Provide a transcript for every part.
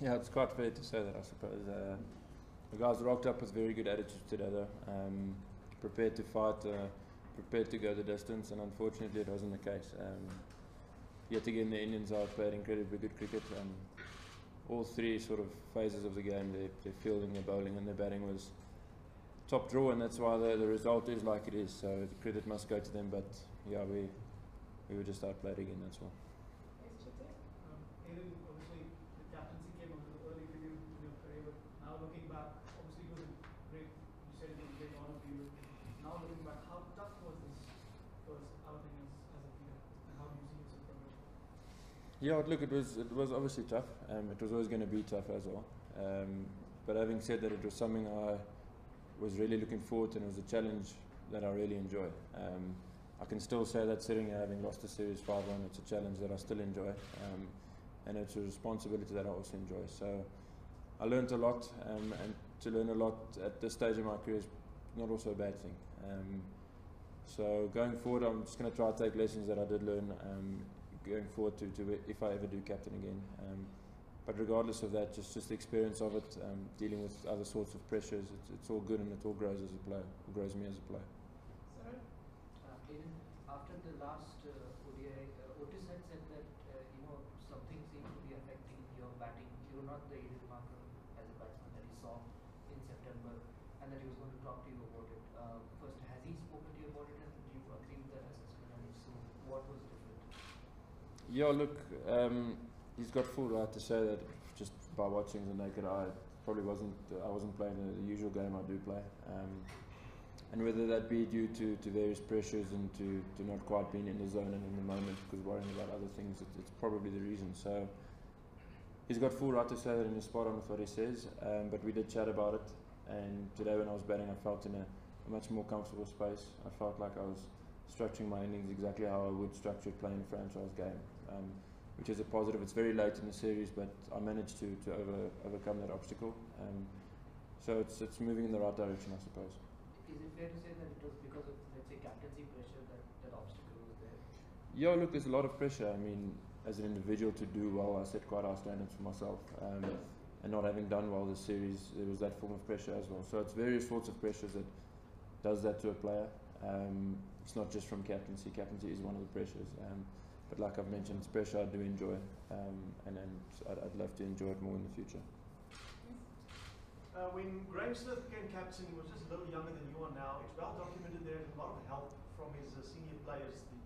Yeah, it's quite fair to say that, I suppose. The guys rocked up with very good attitudes today, though. Prepared to fight, prepared to go the distance, and unfortunately it wasn't the case. Yet again, the Indians played incredibly good cricket. All three sort of phases of the game, their fielding, their bowling and their batting was top draw, and that's why the result is like it is. So the credit must go to them, but yeah, we were just outplayed again, that's all. Aiden, obviously the captaincy came a little early for you in your career, but now looking back, obviously it was a great, you said it was a great honour for you. Now looking back, how tough was this first outing as a player, and how do you see yourself progressing? Yeah, look, it was obviously tough. It was always going to be tough as well. But having said that, it was something I was really looking forward to, and it was a challenge that I really enjoy. I can still say that sitting here having lost the series 5-1, it's a challenge that I still enjoy, and it's a responsibility that I also enjoy. So I learned a lot, and to learn a lot at this stage of my career is not also a bad thing. So going forward, I'm just going to try to take lessons that I did learn going forward to if I ever do captain again. But regardless of that, just the experience of it, dealing with other sorts of pressures, it's all good, and it all grows as a player, it grows me as a player. Aiden, after the last ODI, Otis had said that something seemed to be affecting your batting. You're not the Aiden Markram as a batsman that he saw in September, and that he was going to talk to you about it. First, has he spoken to you about it, and do you agree with that assessment? And if so, what was different? Yeah, look, he's got full right to say that just by watching the naked eye. Probably I wasn't playing the usual game I do play. And whether that be due to various pressures and to not quite being in the zone and in the moment because worrying about other things, it's probably the reason. So he's got full right to say that, and he's spot on with what he says. But we did chat about it, and today when I was batting, I felt in a much more comfortable space. I felt like I was structuring my innings exactly how I would structure it playing a franchise game, which is a positive. It's very late in the series, but I managed to overcome that obstacle. So it's moving in the right direction, I suppose. Is it fair to say that it was because of, let's say, captaincy pressure that obstacle was there? Yeah, look, there's a lot of pressure. I mean, as an individual to do well, I set quite high standards for myself. And not having done well this series, there was that form of pressure as well. So it's various sorts of pressures that does that to a player. It's not just from captaincy. Captaincy is one of the pressures. But like I've mentioned, it's pressure I do enjoy. And I'd love to enjoy it more in the future. When Graham Smith became captain, he was just a little younger than you are now. It's well documented there is a lot of help from his senior players, the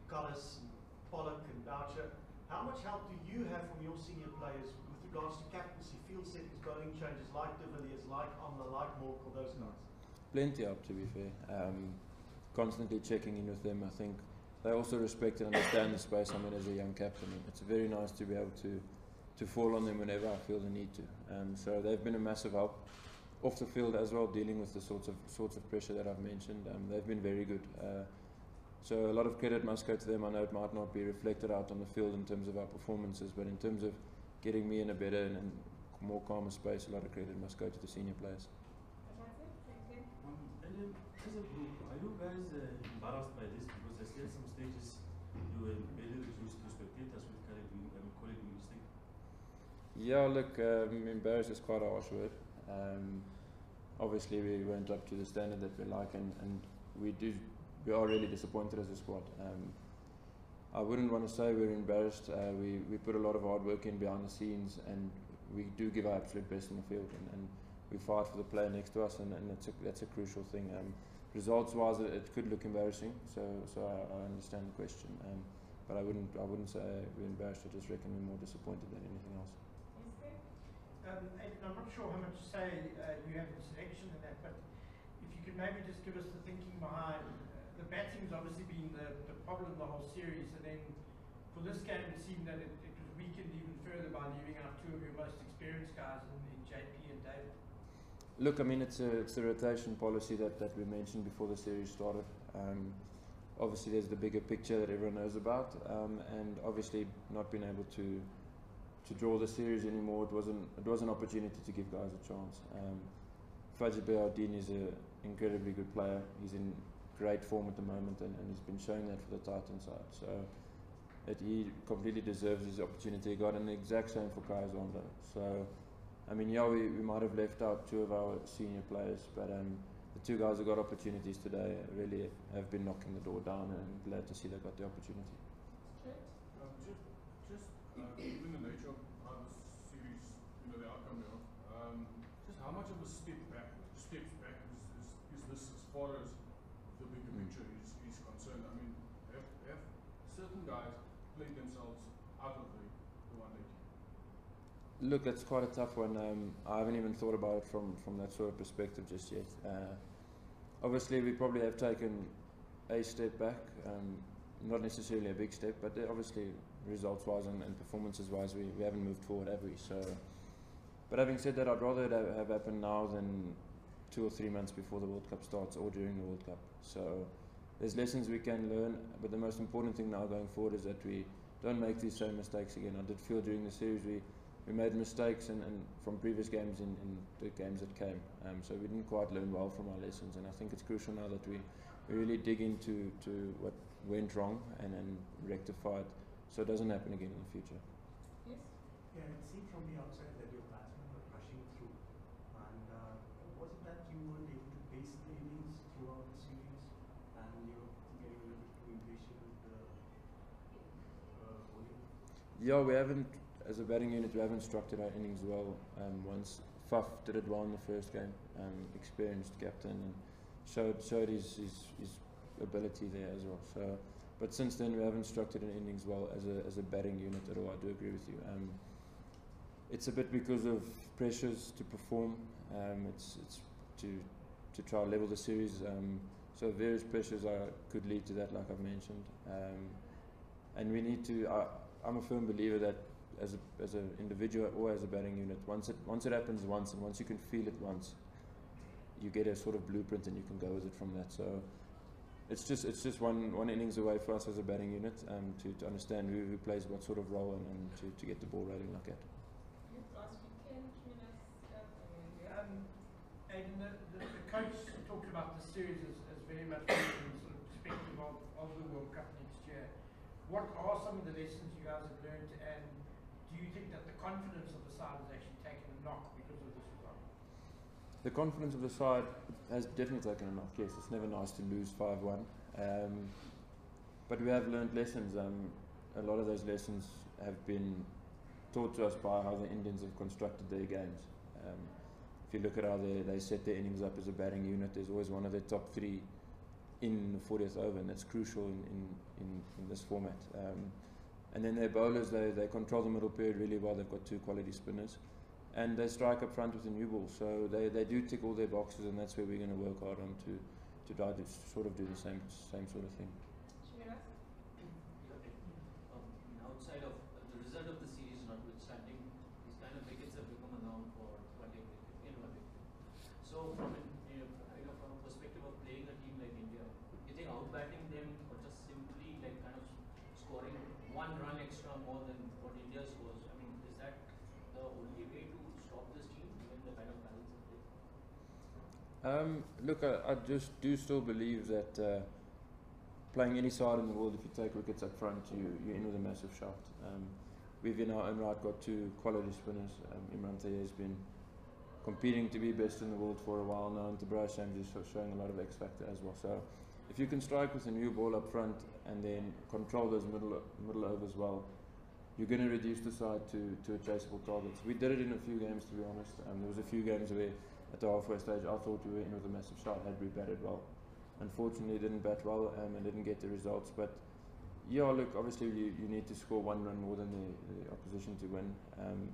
Collis, Pollock and Boucher. How much help do you have from your senior players with regards to captaincy, field settings, bowling changes, like De Villiers, like Amla, like Morkel, those guys? Plenty up, to be fair. Constantly checking in with them. I think they also respect and understand the space I'm in as a young captain. It's very nice to be able to fall on them whenever I feel the need to. So they've been a massive help off the field as well, dealing with the sorts of pressure that I've mentioned. They've been very good. So a lot of credit must go to them. I know it might not be reflected out on the field in terms of our performances, but in terms of getting me in a better and more calmer space, a lot of credit must go to the senior players. As a group, are you guys embarrassed by this? Because there's still some stages you were barely reduced to spectators with Kohli doing his thing. Yeah, look, embarrassed is quite a harsh word. Obviously, we went up to the standard that we like, and we are really disappointed as a squad. I wouldn't want to say we're embarrassed. We put a lot of hard work in behind the scenes, and we do give our absolute best in the field, and we fight for the player next to us, and that's a crucial thing. Results-wise, it could look embarrassing, so I understand the question, but I wouldn't say we're embarrassed. I just reckon we're more disappointed than anything else. I'm not sure how much say you have in selection in that, but if you could maybe just give us the thinking behind the batting's obviously been the problem the whole series, and then for this game it seemed that it was weakened even further by leaving out two of your most experienced guys in JP and David. Look, I mean, it's the rotation policy that we mentioned before the series started. Obviously, there's the bigger picture that everyone knows about, and obviously not being able to draw the series anymore, it was an opportunity to give guys a chance. Fajr Beardine is an incredibly good player. He's in great form at the moment, and he's been showing that for the Titan side. So that he completely deserves his opportunity. He got an exact same for Kai Zondo. So, I mean, yeah, we might have left out two of our senior players, but the two guys who got opportunities today really have been knocking the door down, and I'm glad to see they got the opportunity. Given the nature of how the series, the outcome now, just how much of a steps back is this as far as the bigger picture is concerned? I mean, have certain guys played themselves out of the one-day team? Look, it's quite a tough one. I haven't even thought about it from that sort of perspective just yet. Obviously, we probably have taken a step back, not necessarily a big step, but obviously results-wise and performances-wise, we haven't moved forward, have we? So, but having said that, I'd rather it have happened now than 2 or 3 months before the World Cup starts or during the World Cup. So there's lessons we can learn, but the most important thing now going forward is that we don't make these same mistakes again. I did feel during the series we made mistakes and from previous games in the games that came. So we didn't quite learn well from our lessons, and I think it's crucial now that we really dig into what went wrong and rectify it so it doesn't happen again in the future. Yes? Yeah, it seemed from the outside that your batsmen were rushing through. And was it that you weren't able to pace the innings throughout the series and you're getting a little bit too impatient with the bowling? Yeah, we haven't, as a batting unit, we haven't structured our innings well. Once Faf did it well in the first game, experienced captain, and showed his ability there as well. So, but since then we haven't structured an innings well as a batting unit at all. I do agree with you. It's a bit because of pressures to perform. It's to try to level the series. So various pressures could lead to that, like I've mentioned. And we need to. I'm a firm believer that as an individual or as a batting unit, once it happens once, and once you can feel it once, you get a sort of blueprint and you can go with it from that. So it's just one innings away for us as a batting unit to understand who plays what sort of role and to get the ball rolling like that. Last weekend, Aiden, the coach talked about the series as very much from the sort of perspective of the World Cup next year. What are some of the lessons you guys have learned, and do you think that the confidence of the side has actually taken a knock because of this result? The confidence of the side has definitely taken a knock, yes. It's never nice to lose 5-1. But we have learned lessons. A lot of those lessons have been taught to us by how the Indians have constructed their games. If you look at how they set their innings up as a batting unit, there's always one of their top 3 in the 40th over, and that's crucial in this format. And then their bowlers, they control the middle period really well. They've got 2 quality spinners, and they strike up front with a new ball. So they do tick all their boxes, and that's where we're going to work hard on to try to sort of do the same sort of thing. Outside of the result of the series notwithstanding, these kind of wickets have become a norm for one day cricket, in one day cricket. So from from a perspective of playing a team like India, you think outbatting them or just simply like kind of scoring 1 run extra more than what India scores, I mean, is that the only way to stop this team given the kind of balance of play? Look, I just do still believe that playing any side in the world, if you take wickets up front, you're in with a massive shout. We've in our own right got 2 quality spinners. Imran Taye has been competing to be best in the world for a while now, and Tabrai Shams is showing a lot of X factor as well. So if you can strike with a new ball up front and then control those middle overs well, you're going to reduce the side to a chaseable targets. We did it in a few games, to be honest. There was a few games where at the halfway stage I thought we were in with a massive shot had we batted well. Unfortunately, didn't bat well and didn't get the results. But yeah, look, obviously you need to score 1 run more than the opposition to win.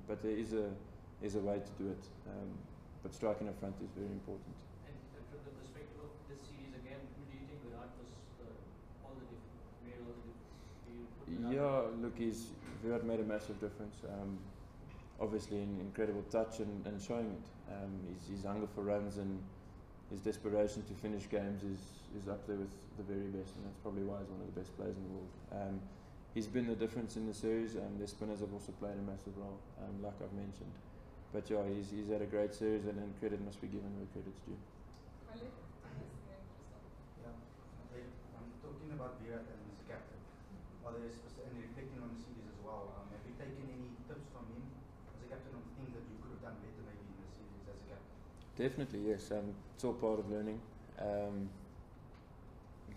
But there is a way to do it. But striking up front is very important. And from the perspective of this series again, who do you think Virat was made all the difference? Yeah, look, Virat made a massive difference. Obviously, an incredible touch and showing it. His hunger for runs and his desperation to finish games is up there with the very best, and that's probably why he's one of the best players in the world. He's been the difference in the series, and their spinners have also played a massive role, like I've mentioned. But yeah, he's had a great series, and credit must be given where credit's due. Yeah, I'm talking about Virat and his captain. Are there any things that you could have done better maybe in the series as a captain? Definitely, yes. It's all part of learning.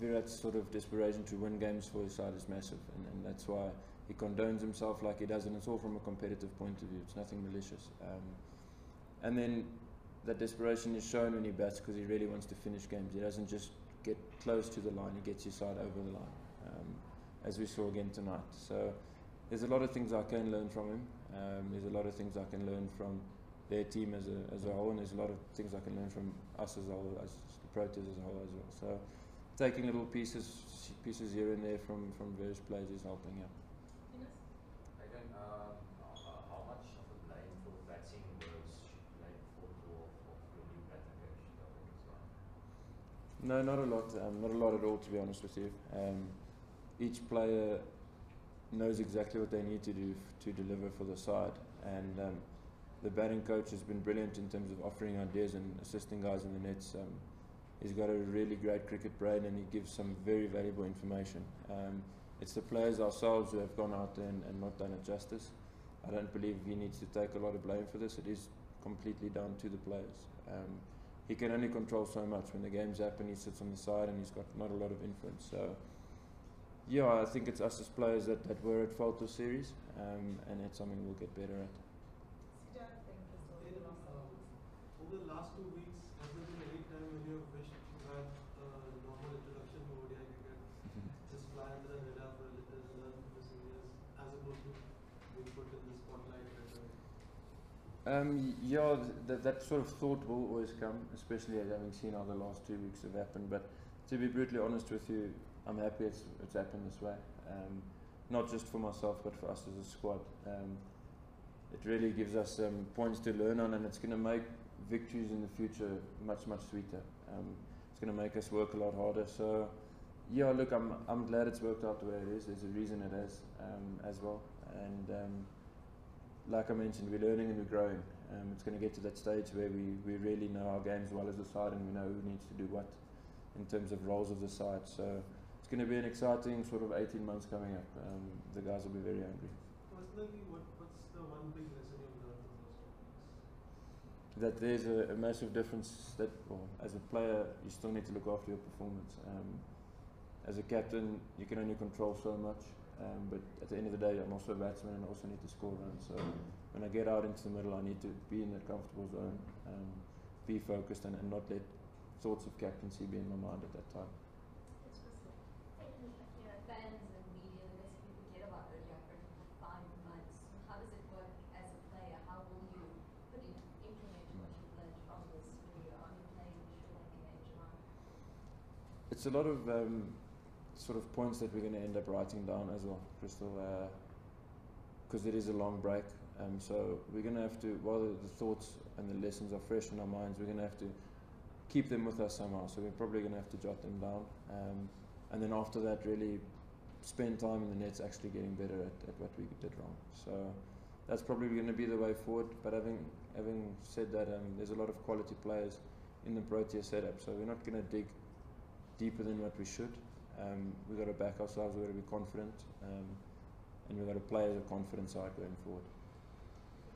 Virat's sort of desperation to win games for his side is massive, and that's why he condones himself like he does, and it's all from a competitive point of view. It's nothing malicious. And then that desperation is shown when he bats because he really wants to finish games. He doesn't just get close to the line, he gets his side over the line, as we saw again tonight. So there's a lot of things I can learn from him. There's a lot of things I can learn from their team as a whole, and there's a lot of things I can learn from us as a whole, as the Proteas as a whole as well. So taking little pieces here and there from various players is helping. Yeah. Again, how much of the blame for batting was laid for your new batting coach? No, not a lot. Not a lot at all, to be honest with you. Each player knows exactly what they need to do to deliver for the side, and the batting coach has been brilliant in terms of offering ideas and assisting guys in the nets. He's got a really great cricket brain, and he gives some very valuable information. It's the players ourselves who have gone out there and not done it justice. I don't believe he needs to take a lot of blame for this. It is completely down to the players. He can only control so much. When the games happen, he sits on the side and he's got not a lot of influence. So, yeah, I think it's us as players that were at fault this series, and it's something we'll get better at. Over the last 2 weeks, has there been any time when you have wished you had a normal introduction to ODI cricket? Just fly under the radar for a little, learn from the seniors, as opposed to being put in the spotlight right away? Yeah, that sort of thought will always come, especially having seen how the last 2 weeks have happened. But to be brutally honest with you, I'm happy it's happened this way. Not just for myself, but for us as a squad. It really gives us points to learn on, and it's going to make victories in the future much sweeter. It's going to make us work a lot harder. So, yeah, look, I'm glad it's worked out the way it is. There's a reason it has as well. And like I mentioned, we're learning and we're growing. It's going to get to that stage where we really know our game as well as the side, and we know who needs to do what in terms of roles of the side. So it's going to be an exciting sort of 18 months coming up. The guys will be very angry. Personally, what's the one big lesson you've learned from those 2 weeks? That there's a massive difference that, well, as a player, you still need to look after your performance. As a captain, you can only control so much, but at the end of the day, I'm also a batsman and I also need to score runs. So when I get out into the middle, I need to be in that comfortable zone, be focused, and not let thoughts of captaincy be in my mind at that time. It's just like, you know, fans and media, they basically forget about ODI cricket for 5 months. How does it work as a player? How will you implement what you've learned from this when you're only playing Sri Lanka and July? It's a lot of sort of points that we're going to end up writing down as well, Crystal, because it is a long break. So we're going to have to, while the thoughts and the lessons are fresh in our minds, we're going to have to keep them with us somehow. So we're probably going to have to jot them down, and then after that, really spend time in the nets actually getting better at what we did wrong. So that's probably going to be the way forward. But having said that, there's a lot of quality players in the Protea setup, so we're not going to dig deeper than what we should. We've got to back ourselves, we've got to be confident, and we've got to play as a confident side going forward.